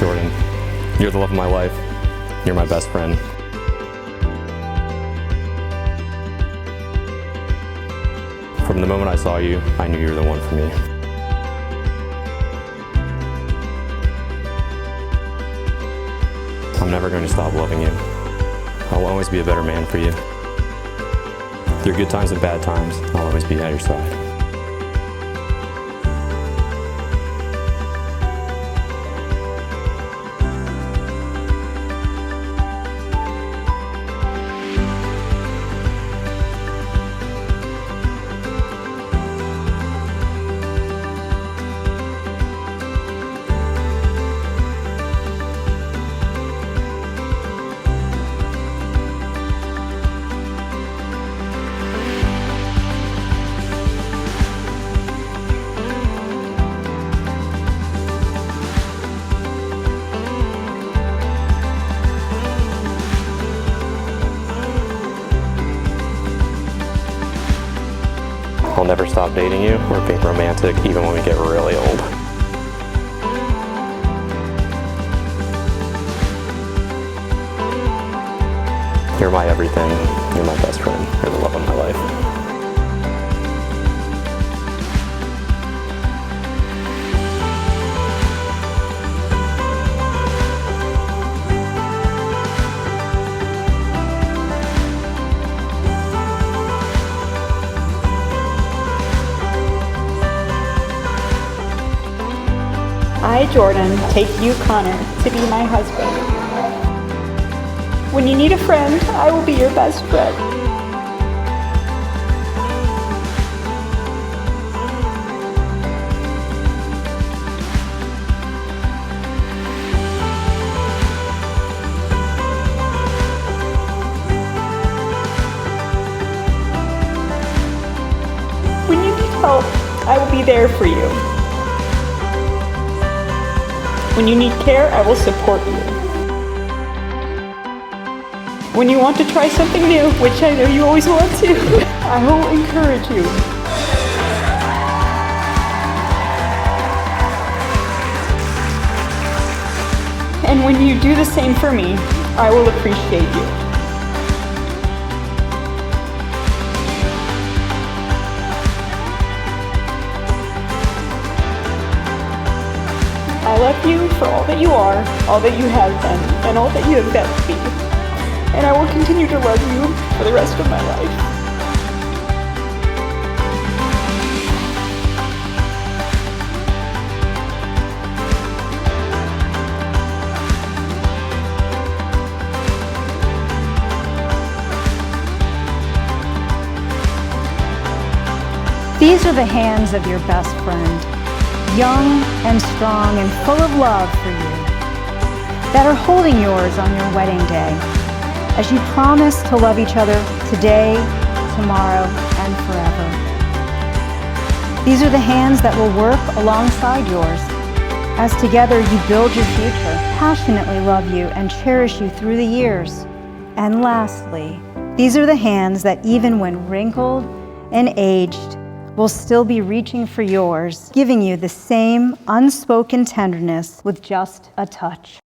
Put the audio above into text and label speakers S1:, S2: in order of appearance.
S1: Jordan, you're the love of my life. You're my best friend. From the moment I saw you, I knew you were the one for me. I'm never going to stop loving you. I'll always be a better man for you. Through good times and bad times, I'll always be at your side. I'll never stop dating you or being romantic, even when we get really old. You're my everything. You're my best friend. You're the love of my life.
S2: I, Jordan, take you, Connor, to be my husband. When you need a friend, I will be your best friend. When you need help, I will be there for you. When you need care, I will support you. When you want to try something new, which I know you always want to, I will encourage you. And when you do the same for me, I will appreciate you. I love you for all that you are, all that you have been, and all that you have got to be. And I will continue to love you for the rest of my life.
S3: These are the hands of your best friend, young and strong and full of love for you, that are holding yours on your wedding day, as you promise to love each other today, tomorrow, and forever. These are the hands that will work alongside yours, as together you build your future, passionately love you, and cherish you through the years. And lastly, these are the hands that even when wrinkled and aged, will still be reaching for yours, giving you the same unspoken tenderness with just a touch.